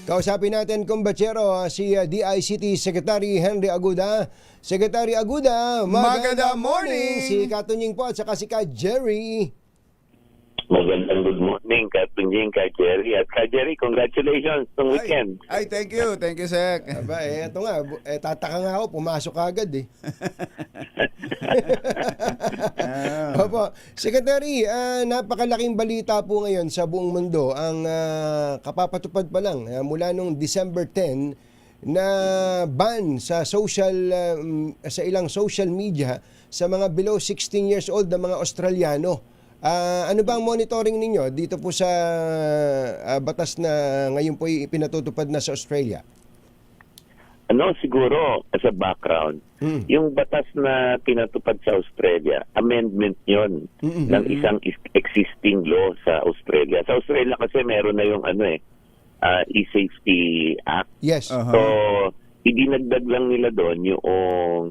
Kausapin natin, kumbachero, si DICT Secretary Henry Aguda. Secretary Aguda, magandang morning! Si Katunying po at saka si Ka Jerry. Magandang good morning, Katunying, Ka Jerry. At Ka Jerry, congratulations ng weekend. Ay, thank you, Sek. Aba, eto nga, tataka nga ako, pumasok agad eh. Opo, Secretary, napakalaking balita po ngayon sa buong mundo. Ang kapapatupad pa lang mula nung December 10 na ban sa sa ilang social media sa mga below 16 years old na mga Australiano. Ano ba ang monitoring ninyo dito po sa batas na ngayon po ipinatutupad na sa Australia? Siguro, as a background, yung batas na pinatupad sa Australia, amendment yon ng isang existing law sa Australia. Sa Australia kasi meron na yung E-Safety Act. Yes. So, idinagdag lang nila doon yung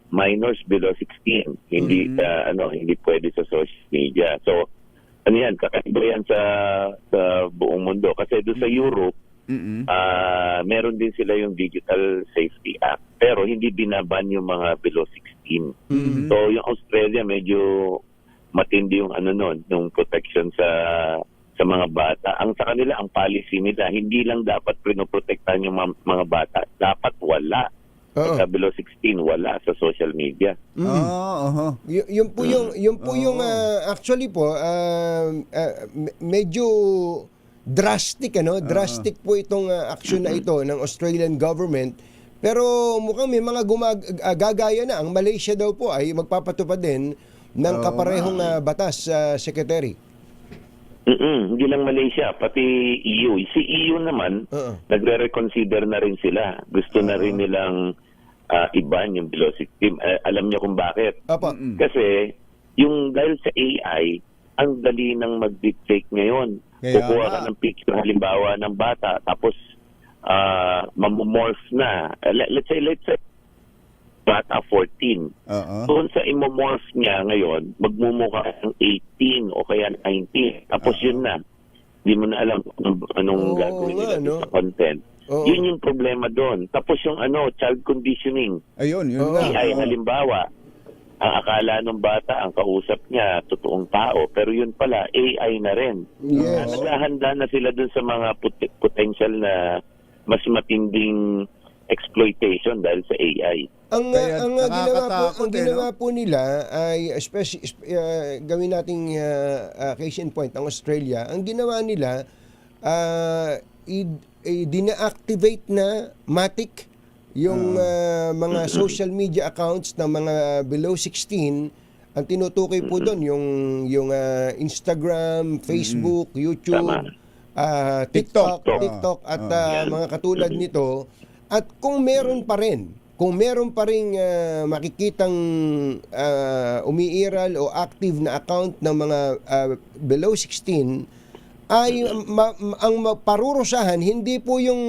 minors below 16. Hindi hindi pwede sa social media. So, kakaiba yan sa buong mundo. Kasi doon sa Europe, meron din sila yung Digital Safety Act. Pero hindi binaban yung mga below 16. So, yung Australia medyo matindi yung yung protection sa mga bata. Sa kanila, ang policy nila, hindi lang dapat pinoprotektahan yung mga bata. Dapat wala. Sa below 16, wala sa social media. Yun po yung actually po medyo drastic drastic po itong action na ito ng Australian government. Pero mukhang may mga gagaya na. Ang Malaysia daw po ay magpapatupad din ng kaparehong batas, Secretary. Hindi lang Malaysia, pati EU. Si EU naman, nagre-reconsider na rin sila. Gusto na rin nilang iban yung below 16. Alam niyo kung bakit? Kasi yung dahil sa AI, ang dali ng mag-deepfake ngayon. Kukuha ka ng picture halimbawa ng bata, tapos mamomorph na. Let's say bata 14. Doon sa imomorph niya ngayon, magmumukha ng 18 o kaya 19. Tapos yun na. Hindi mo na alam anong gagawin nila sa content. Yun yung problema doon. Tapos yung child conditioning. Ayun, yun AI halimbawa, ang akala ng bata, ang kausap niya, totoong tao. Pero yun pala, AI na rin. Yes. Naghahanda na sila doon sa mga potential na mas matinding exploitation dahil sa AI. Ang ginawa po nila ay gawin nating case in point ang Australia. Ang ginawa nila dina-activate na matic yung mga social media accounts ng mga below 16. Ang tinutukoy po doon yung Instagram, Facebook, YouTube, TikTok at mga katulad nito. At kung meron pa rin makikitang umiiral o active na account ng mga below 16, ay ang parurusahan hindi po yung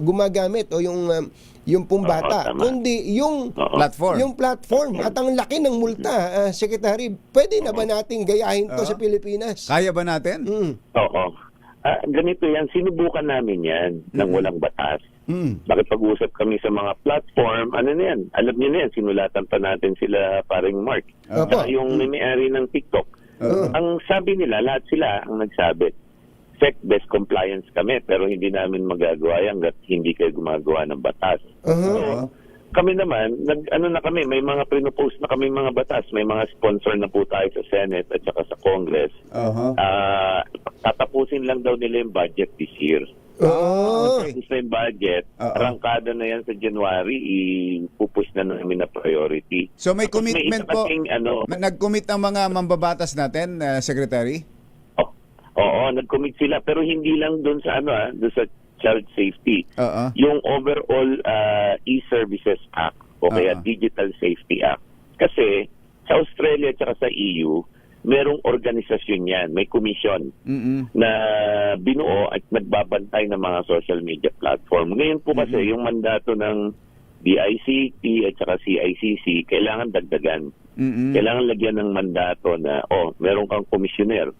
gumagamit o yung pumbata, kundi yung platform. At ang laki ng multa, Secretary, pwede na ba nating gayahin to sa Pilipinas? Kaya ba natin? Oo. Ganito yan, sinubukan namin yan ng walang batas. Nakipag-usap kami sa mga platform, na yan, alam niyo na yan, sinulatan pa natin sila paring Mark. Yung may-ari ng TikTok. Ang sabi nila, lahat sila ang nagsabi, SEC-based compliance kami, pero hindi namin magagawa yan hanggat hindi kayo gumagawa ng batas. So, kami naman, may mga pinopost na kami mga batas, may mga sponsor na po tayo sa Senate at saka sa Congress. Tatapusin lang daw nila yung budget this year. Tapos na yung budget, arangkada na yan sa January, ipupush na namin na priority. So may commitment po, nag-commit ang mga mambabatas natin, Secretary? Oo, nag-commit sila, pero hindi lang doon sa doon sa child safety. Yung overall E-Services Act o kaya Digital Safety Act. Kasi sa Australia at sa EU, merong organisasyon yan, may commission na binuo at nagbabantay ng mga social media platform. Ngayon po kasi yung mandato ng DICT at saka CICC, kailangan dagdagan. Kailangan lagyan ng mandato na, meron kang commissioner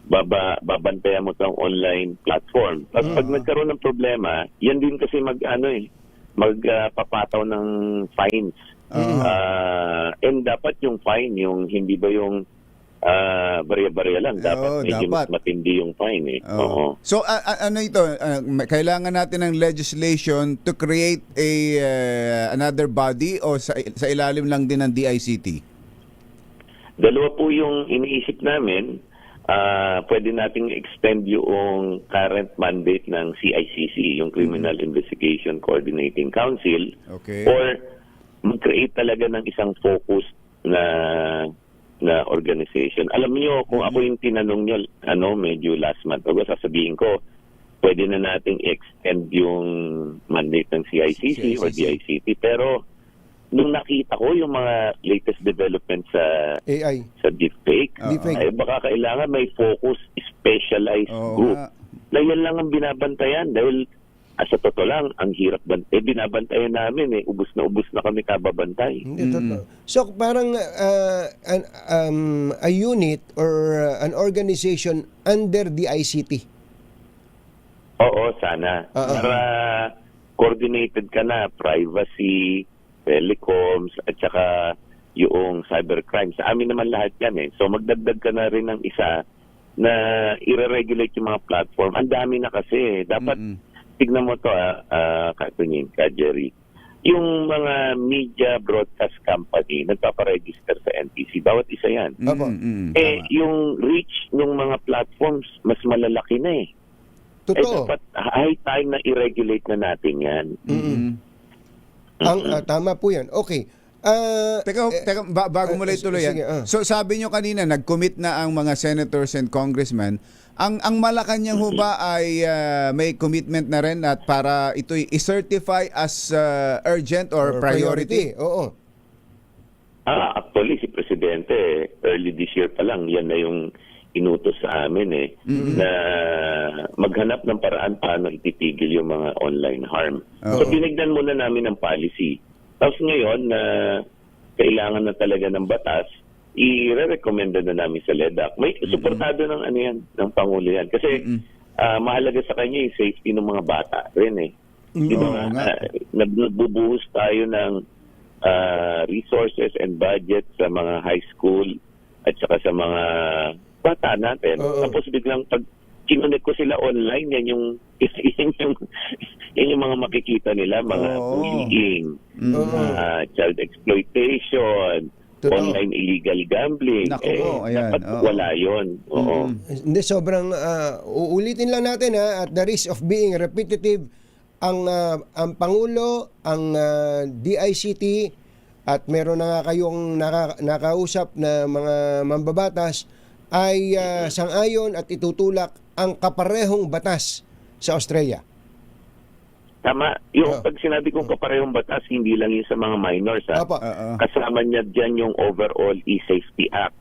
babantayan mo tong online platform. Tapos pag nagkaroon ng problema, yan din kasi magpapataw ng fines. And dapat yung fine, yung hindi ba yung barya-barya lang. Dapat medyo mas matindi yung fine. Oo. So, ano ito? Kailangan natin ng legislation to create another body o sa ilalim lang din ng DICT? Dalawa po yung iniisip namin. Pwede nating extend yung current mandate ng CICC, yung Criminal Investigation Coordinating Council. Okay. Or mag-create talaga ng isang focused na organization. Alam niyo, kung ako yung tinanong niyo, medyo last month, sasabihin ko, pwede na nating extend yung mandate ng CICC or DICT. Pero, nung nakita ko yung mga latest developments sa AI, sa deepfake, ay baka kailangan may focus, specialized group. Na yan lang ang binabantayan dahil sa totoo lang, ang hirap binabantayan namin ubus na kami kababantay. So parang a unit or an organization under the ICT. Oo, sana. Para coordinated ka na, privacy, telecoms, at saka yung cybercrime. Sa amin naman lahat yan So magdagdag ka na rin ng isa na i-regulate yung mga platform. Ang dami na kasi. Dapat tignan mo to, Jerry. Yung mga media broadcast company, nagpaparegister sa NTC. Bawat isa yan. Yung reach ng mga platforms, mas malalaki na Totoo. Dapat high time na i-regulate na natin yan. Tama po yan. Okay. Teka, bago mo lang ituloy yan. So sabi nyo kanina, nag-commit na ang mga senators and congressmen. Ang Malacanang ho ba ay may commitment na rin at para ito'y i-certify as urgent or priority? Oo. Actually, si Presidente, early this year pa lang, yan na yung inutos sa amin na maghanap ng paraan paano ititigil yung mga online harm. So, tinignan muna namin ang policy. Tapos ngayon, na kailangan na talaga ng batas, i-recommenda na namin sa LEDAC. May suportado ng ng Pangulo yan. Kasi mahalaga sa kanya yung safety ng mga bata rin Di ba? Nagbubuhos tayo ng resources and budget sa mga high school at saka sa mga bata natin. Tapos biglang pag kinunik ko sila online, yan yung mga makikita nila, mga bullying, child exploitation, online illegal gambling. Dapat wala yun. Hindi, sobrang uulitin lang natin at the risk of being repetitive, ang Pangulo, ang DICT, at meron na nga kayong nakausap na mga mambabatas ay sang-ayon at itutulak ang kaparehong batas sa Australia. Tama. Yung pag sinabi kong kaparehong batas, hindi lang yun sa mga minors. Kasama niya dyan yung overall e-safety act.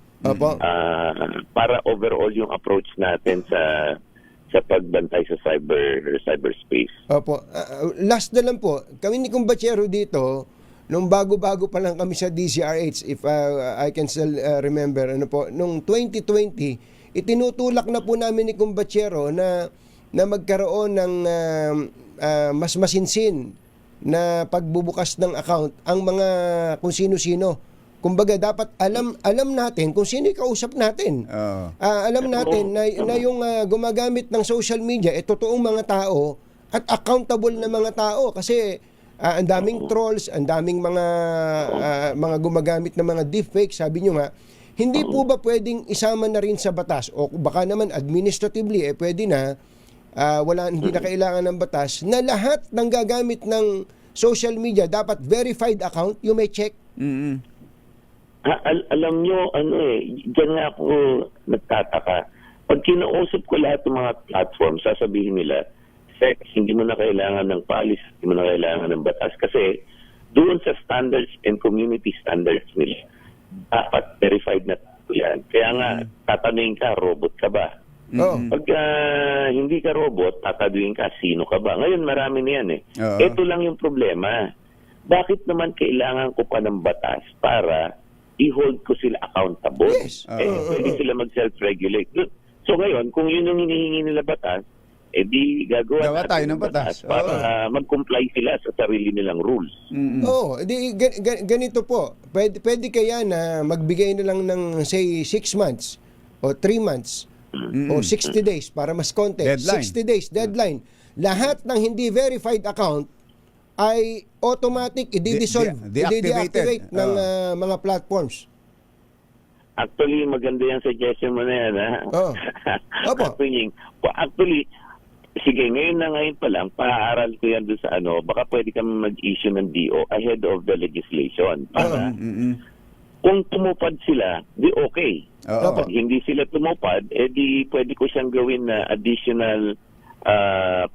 Para overall yung approach natin sa pagbantay sa cyberspace. Last na lang po, kami ni Kumbachero dito, nung bago-bago pa lang kami sa DCRH, if I can still remember, nung 2020, itinutulak na po namin ni Kumbachero na magkaroon ng mas masinsin na pagbubukas ng account ang mga kung sino-sino. Kumbaga dapat alam natin kung sino yung kausap natin. Alam natin na yung gumagamit ng social media totoong mga tao at accountable na mga tao kasi ang daming trolls, ang daming mga gumagamit ng mga deepfake. Sabi nyo nga, hindi po ba pwedeng isama na rin sa batas o baka naman administratively pwede na hindi na kailangan ng batas na lahat ng gagamit ng social media dapat verified account, you may check. Alam nyo, dyan nga ako nagtataka. Pag kinausap ko lahat ng mga platform, sasabihin nila, hindi mo na kailangan ng policy, hindi mo na kailangan ng batas. Kasi doon sa standards and community standards nila, dapat verified na yan. Kaya nga, tatanungin ka, robot ka ba? Pag hindi ka robot, tataduin ka, sino ka ba? Ngayon, marami na yan Ito lang yung problema. Bakit naman kailangan ko pa ng batas para i-hold ko sila accountable? Yes. Pwede sila mag-self-regulate. So ngayon, kung yun yung hinihingi nila batas, di gagawa Gawa tayo ng batas. para mag-comply sila sa sarili nilang rules. Oo, ganito po. Pwede kaya na magbigay na lang ng say 6 months o 3 months o 60 days para mas konti. Deadline. 60 days deadline. Lahat ng hindi verified account ay automatic i-dissolve, i-deactivate ng mga platforms. Actually, maganda yung suggestion mo na yan, ha? Oo. Opo. Actually, sige, ngayon pa lang, paaaral ko yan doon sa baka pwede kami mag-issue ng DO ahead of the legislation. Para kung tumupad sila, di okay. Kapag hindi sila tumupad, di pwede ko siyang gawin na additional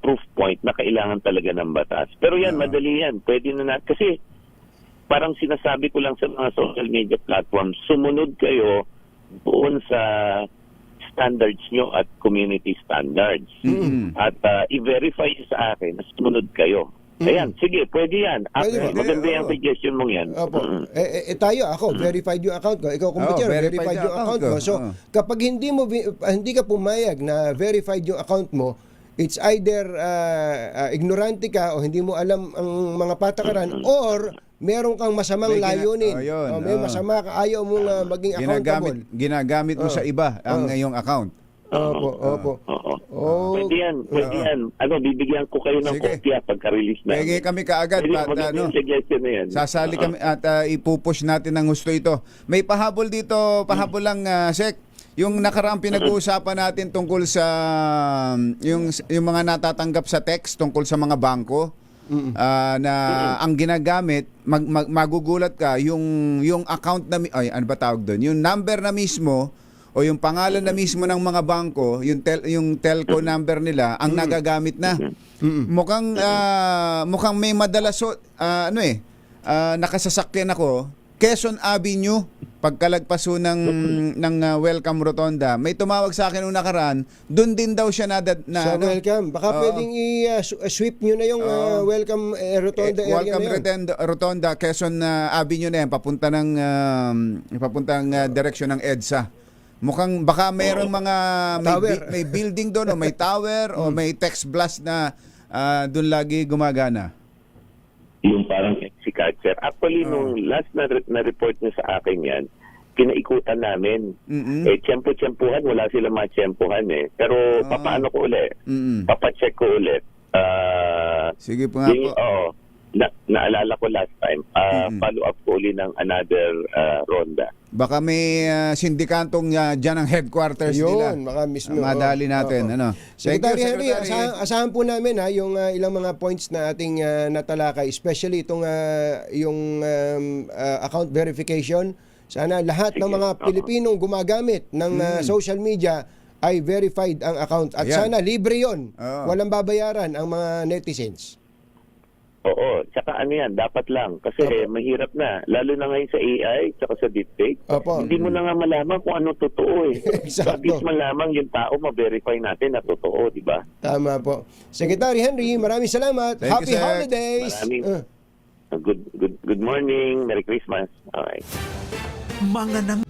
proof point na kailangan talaga ng batas. Pero yan, madali yan. Pwede na kasi parang sinasabi ko lang sa mga social media platforms, sumunod kayo doon sa standards nyo at community standards. At i-verify sa akin na sumunod kayo. Ayan, sige, pwede yan. Maganda yung suggestion mong yan. Opo. Ako, verified yung account ko. Ikaw, computer, verified yung account mo. So, kapag hindi ka pumayag na verified yung account mo, it's either ignorante ka o hindi mo alam ang mga patakaran or meron kang masamang layunin. May masama ka, ayaw mong maging accountable. Ginagamit mo sa iba ang iyong account. Opo. Pwede yan. Bibigyan ko kayo ng kopya pagka-release na. Pwede kami kaagad. Suggestion na yan. Sasali kami at ipupush natin ng gusto ito. May pahabol dito, pahabol lang, Sek. Yung nakaraang pinag-uusapan natin tungkol sa yung mga natatanggap sa text tungkol sa mga bangko. Na ang ginagamit, magugulat ka, yung account na, ano ba tawag doon? Yung number na mismo o yung pangalan na mismo ng mga bangko, yung telco number nila, ang nagagamit na. Mukhang may madalas, nakasasakyan ako, Quezon Avenue, pagkalagpaso ng Welcome Rotonda, may tumawag sa akin nung nakaraan, doon din daw siya Welcome. Baka pwedeng i-sweep nyo na yung Welcome Rotonda area Welcome na yun. Rotonda, Quezon Avenue na yan, papuntang direksyon ng EDSA. Mukhang baka mayroong mga may building doon o may tower o may text blast na doon lagi gumagana. Yung parang si catcher. Actually, nung last na report niya sa akin yan, kinaikutan namin. Tiyempo-tiyempuhan, wala sila matiyempuhan eh. Pero papaano ko ulit? Papacheck ko ulit. Sige po nga po. Naalala ko last time, follow up ko ulit ng another ronda. Baka may sindikantong dyan ang headquarters nila. Yun, baka mismo. Madali natin. Secretary Henry, asahan po namin yung ilang mga points na ating natalakay, especially itong yung account verification. Sana lahat ng mga Pilipinong gumagamit ng social media ay verified ang account. At sana libre yon. Walang babayaran ang mga netizens. Oo, tsaka yan, dapat lang. Kasi mahirap na, lalo na ngayon sa AI, tsaka sa deepfake. Hindi mo na nga malaman kung ano totoo eh. Exacto. At least malaman yung tao, ma-verify natin na totoo, di ba? Tama po. Secretary Henry, maraming salamat. Happy holidays. Good morning. Merry Christmas. Alright. Mga